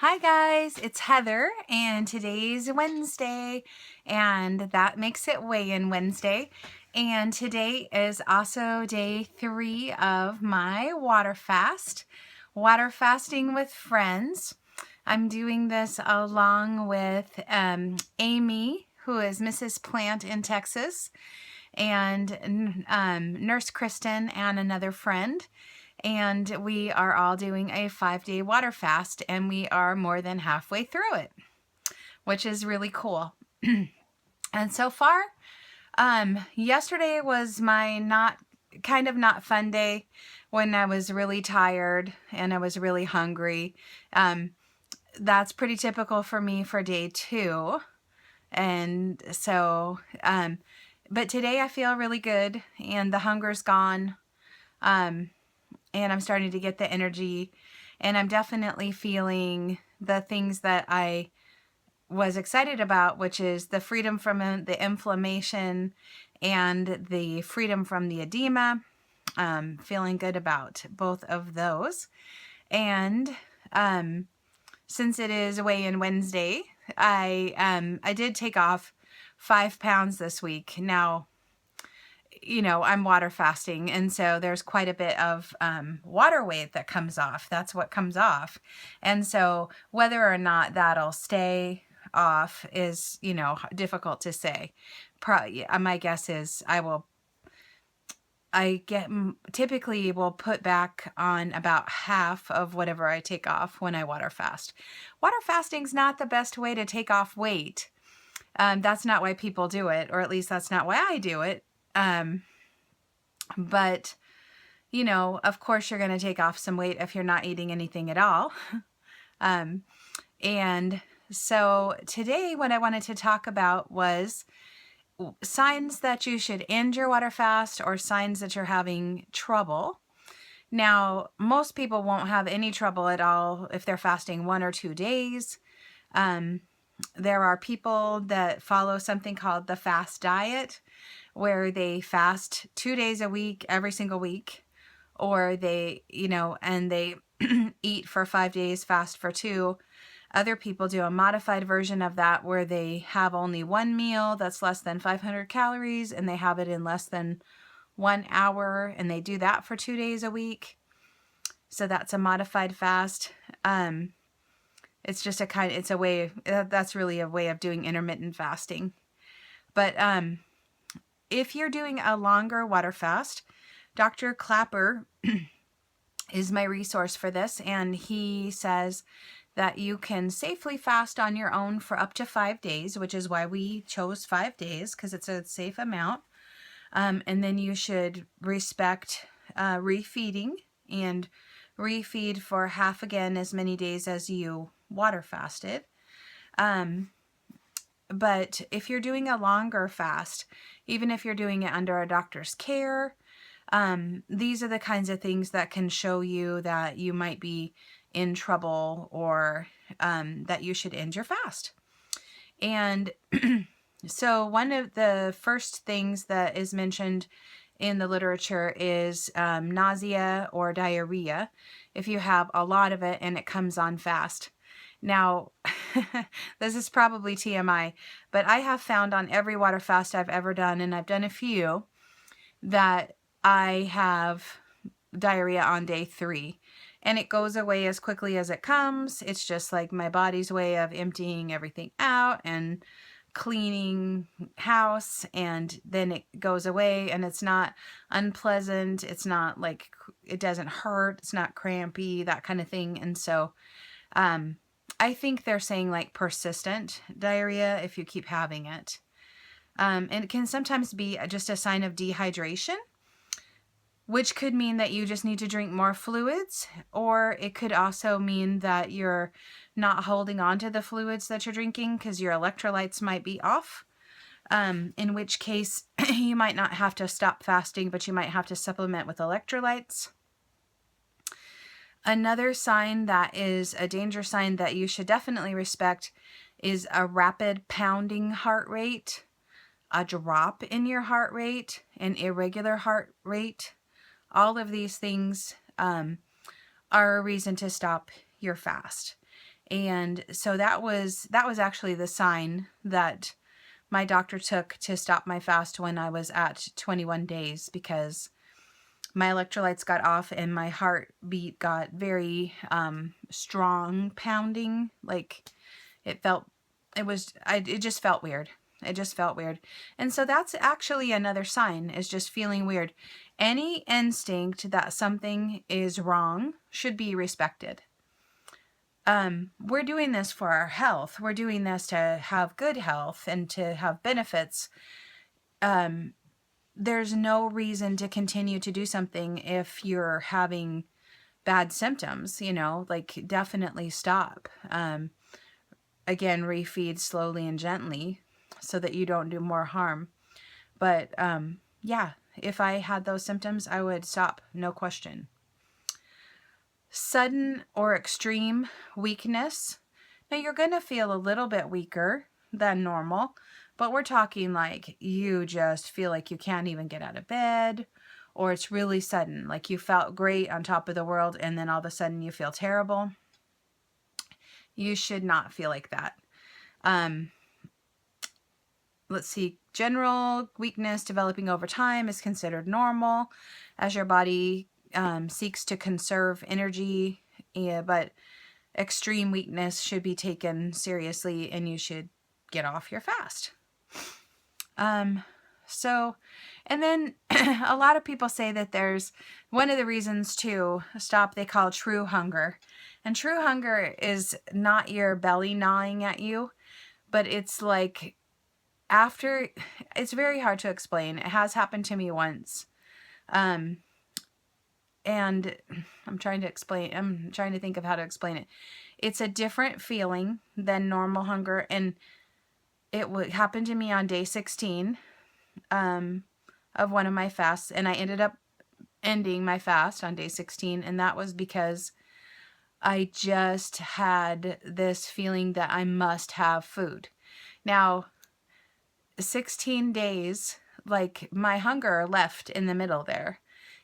Hi guys, it's Heather and today's Wednesday and that makes it weigh-in Wednesday. And today is also day 3 of my water fast, water fasting with friends. I'm doing this along with Amy, who is Mrs. Plant in Texas, and Nurse Kristen and another friend. And we are all doing a 5-day water fast, and we are more than halfway through it, which is really cool. And so far, yesterday was my not fun day when I was really tired and I was really hungry. That's pretty typical for me for day 2. And so, but today I feel really good and the hunger's gone. And I'm starting to get the energy, and I'm definitely feeling the things that I was excited about, which is the freedom from the inflammation and the freedom from the edema. Feeling good about both of those. And since it is weigh-in Wednesday, I did take off 5 pounds this week. Now, I'm water fasting, and so there's quite a bit of water weight that comes off. That's what comes off. And so whether or not that'll stay off is, difficult to say. My guess is typically will put back on about half of whatever I take off when I water fast. Water fasting's not the best way to take off weight. That's not why people do it, or at least that's not why I do it. But, of course you're going to take off some weight if you're not eating anything at all. And so today what I wanted to talk about was signs that you should end your water fast or signs that you're having trouble. Now, most people won't have any trouble at all if they're fasting 1 or 2 days. There are people that follow something called the fast diet, where they fast 2 days a week, every single week, or they, and they eat for 5 days, fast for 2. Other people do a modified version of that where they have only one meal that's less than 500 calories and they have it in less than 1 hour, and they do that for 2 days a week. So that's a modified fast. It's just that's really a way of doing intermittent fasting. But if you're doing a longer water fast, Dr. Clapper is my resource for this, and he says that you can safely fast on your own for up to 5 days, which is why we chose 5 days, because it's a safe amount. And then you should respect refeeding and refeed for half again as many days as you water fasted. But if you're doing a longer fast, even if you're doing it under a doctor's care, these are the kinds of things that can show you that you might be in trouble, or that you should end your fast. And so one of the first things that is mentioned in the literature is nausea or diarrhea, if you have a lot of it and it comes on fast. Now, this is probably TMI, but I have found on every water fast I've ever done, and I've done a few, that I have diarrhea on day 3. And it goes away as quickly as it comes. It's just like my body's way of emptying everything out and cleaning house, and then it goes away, and it's not unpleasant. It's not like, it doesn't hurt. It's not crampy, that kind of thing. And so, I think they're saying like persistent diarrhea if you keep having it. And it can sometimes be just a sign of dehydration, which could mean that you just need to drink more fluids, or it could also mean that you're not holding on to the fluids that you're drinking because your electrolytes might be off, in which case you might not have to stop fasting, but you might have to supplement with electrolytes. Another sign that is a danger sign that you should definitely respect is a rapid pounding heart rate, a drop in your heart rate, an irregular heart rate. All of these things are a reason to stop your fast. And so that was actually the sign that my doctor took to stop my fast when I was at 21 days, because my electrolytes got off and my heartbeat got very strong pounding. Like it just felt weird. It just felt weird. And so that's actually another sign, is just feeling weird. Any instinct that something is wrong should be respected. We're doing this for our health. We're doing this to have good health and to have benefits. There's no reason to continue to do something if you're having bad symptoms, like definitely stop. Again, refeed slowly and gently so that you don't do more harm. But yeah, if I had those symptoms, I would stop, no question. Sudden or extreme weakness. Now you're going to feel a little bit weaker than normal, but we're talking like you just feel like you can't even get out of bed, or it's really sudden, like you felt great on top of the world and then all of a sudden you feel terrible. You should not feel like that. Let's see. General weakness developing over time is considered normal as your body seeks to conserve energy, but extreme weakness should be taken seriously and you should get off your fast. And then a lot of people say that there's one of the reasons to stop they call true hunger. And true hunger is not your belly gnawing at you, but it's like it's very hard to explain. It has happened to me once. And I'm trying to think of how to explain it. It's a different feeling than normal hunger. And it would happen to me on day 16 of one of my fasts. And I ended up ending my fast on day 16. And that was because I just had this feeling that I must have food. Now, 16 days, like my hunger left in the middle there.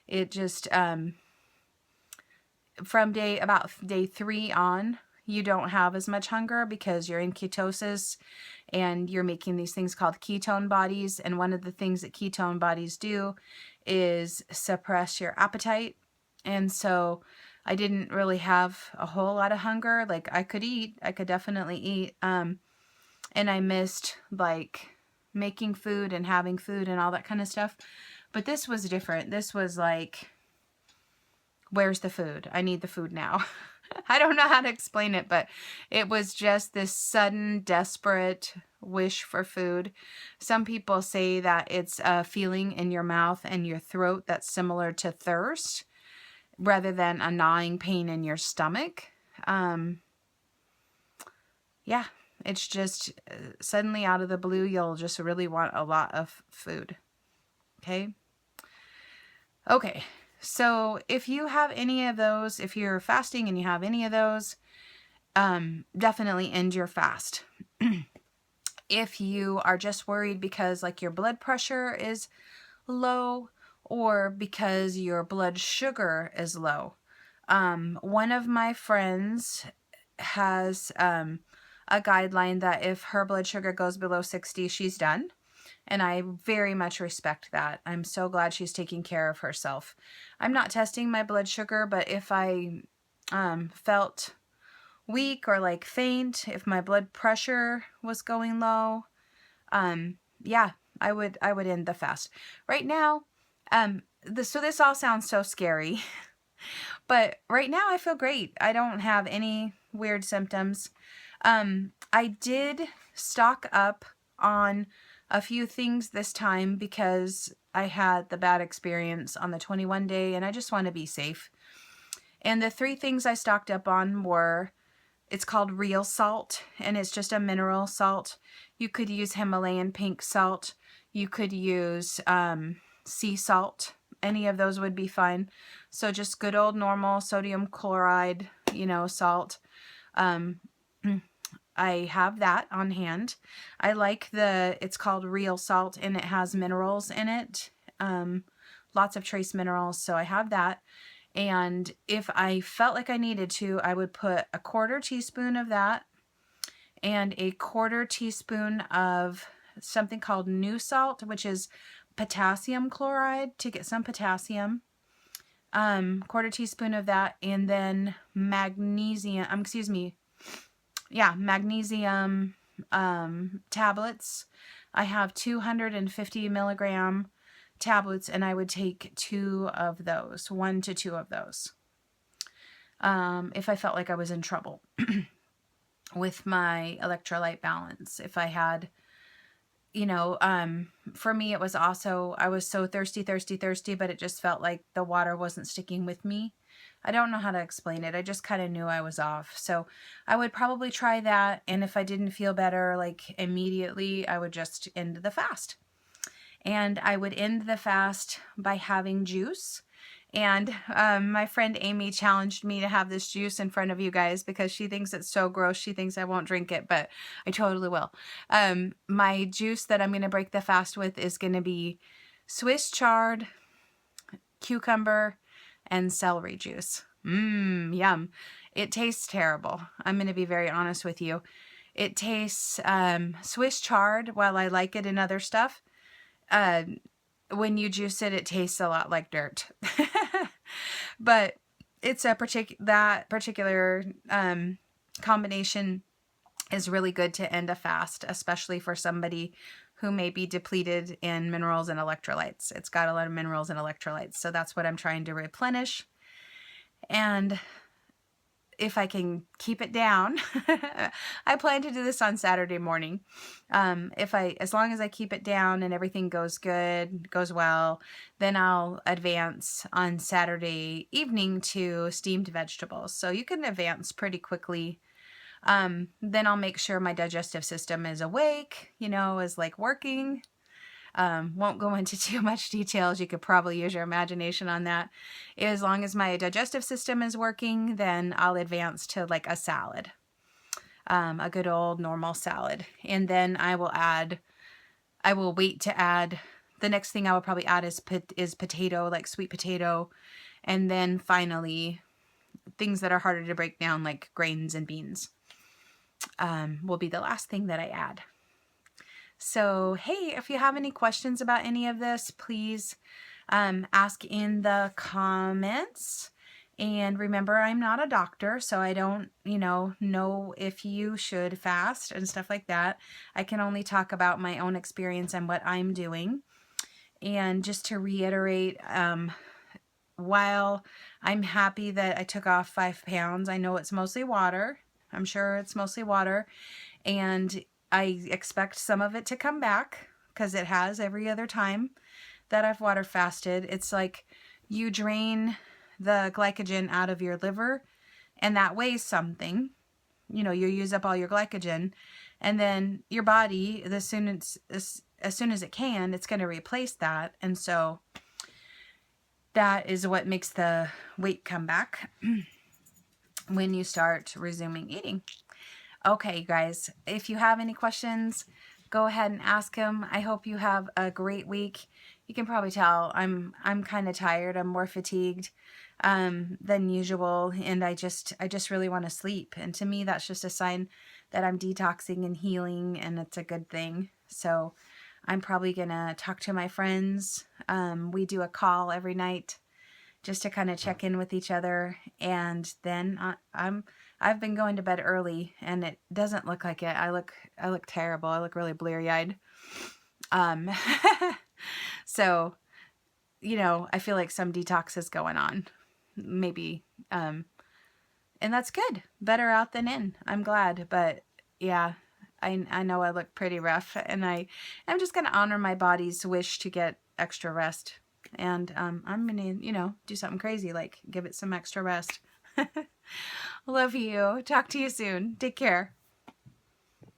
It just, from about day 3 on, you don't have as much hunger because you're in ketosis and you're making these things called ketone bodies. And one of the things that ketone bodies do is suppress your appetite. And so I didn't really have a whole lot of hunger. Like I could definitely eat. And I missed like making food and having food and all that kind of stuff. But this was different. This was like, where's the food? I need the food now. I don't know how to explain it, but it was just this sudden, desperate wish for food. Some people say that it's a feeling in your mouth and your throat that's similar to thirst rather than a gnawing pain in your stomach. Yeah, it's just suddenly out of the blue, you'll just really want a lot of food. Okay. So if you have any of those, if you're fasting and you have any of those, definitely end your fast. If you are just worried because like your blood pressure is low or because your blood sugar is low. One of my friends has a guideline that if her blood sugar goes below 60, she's done. And I very much respect that. I'm so glad she's taking care of herself. I'm not testing my blood sugar, but if I felt weak or like faint, if my blood pressure was going low, yeah, I would end the fast. Right now, so this all sounds so scary, but right now I feel great. I don't have any weird symptoms. I did stock up on a few things this time because I had the bad experience on the 21 day and I just want to be safe. And the 3 things I stocked up on were, it's called real salt and it's just a mineral salt. You could use Himalayan pink salt. You could use sea salt. Any of those would be fine. So just good old normal sodium chloride, salt. I have that on hand. I like it's called real salt and it has minerals in it. Lots of trace minerals. So I have that. And if I felt like I needed to, I would put a 1/4 teaspoon of that and a 1/4 teaspoon of something called Nu-Salt, which is potassium chloride, to get some potassium. 1/4 teaspoon of that, and then magnesium, magnesium tablets. I have 250 milligram tablets, and I would take 2 of those, 1 to 2 of those, if I felt like I was in trouble with my electrolyte balance. If I had, for me, it was also, I was so thirsty, but it just felt like the water wasn't sticking with me. I don't know how to explain it. I just kind of knew I was off. So I would probably try that. And if I didn't feel better, like immediately, I would just end the fast. And I would end the fast by having juice. And my friend Amy challenged me to have this juice in front of you guys because she thinks it's so gross. She thinks I won't drink it, but I totally will. My juice that I'm going to break the fast with is going to be Swiss chard, cucumber, and celery juice. Yum. It tastes terrible. I'm going to be very honest with you. It tastes Swiss chard, while I like it in other stuff. When you juice it, it tastes a lot like dirt. But it's that particular combination is really good to end a fast, especially for somebody who may be depleted in minerals and electrolytes. It's got a lot of minerals and electrolytes, so that's what I'm trying to replenish. And if I can keep it down, I plan to do this on Saturday morning. As long as I keep it down and everything goes good, goes well, then I'll advance on Saturday evening to steamed vegetables. So you can advance pretty quickly. Then I'll make sure my digestive system is awake, is like working. Won't go into too much details. You could probably use your imagination on that. As long as my digestive system is working, then I'll advance to like a salad, a good old normal salad. And then I will wait to add, the next thing I will probably add is potato, like sweet potato. And then finally, things that are harder to break down, like grains and beans, will be the last thing that I add. So, hey, if you have any questions about any of this, please ask in the comments. And remember, I'm not a doctor, so I don't, know if you should fast and stuff like that. I can only talk about my own experience and what I'm doing. And just to reiterate, while I'm happy that I took off 5 pounds, I know it's mostly water. I'm sure it's mostly water. And I expect some of it to come back, because it has every other time that I've water fasted. It's like you drain the glycogen out of your liver, and that weighs something. You use up all your glycogen, and then your body, as soon as it can, it's going to replace that. And so that is what makes the weight come back when you start resuming eating. Okay, guys, if you have any questions, go ahead and ask them. I hope you have a great week. You can probably tell I'm kind of tired. I'm more fatigued than usual, and I just really want to sleep. And to me, that's just a sign that I'm detoxing and healing, and it's a good thing. So I'm probably gonna talk to my friends. We do a call every night just to kind of check in with each other, and then I've been going to bed early, and it doesn't look like it. I look terrible. I look really bleary-eyed. So, I feel like some detox is going on. Maybe, and that's good. Better out than in. I'm glad, but yeah, I know I look pretty rough, and I'm just gonna honor my body's wish to get extra rest. And I'm gonna, do something crazy, like give it some extra rest. Love you. Talk to you soon. Take care.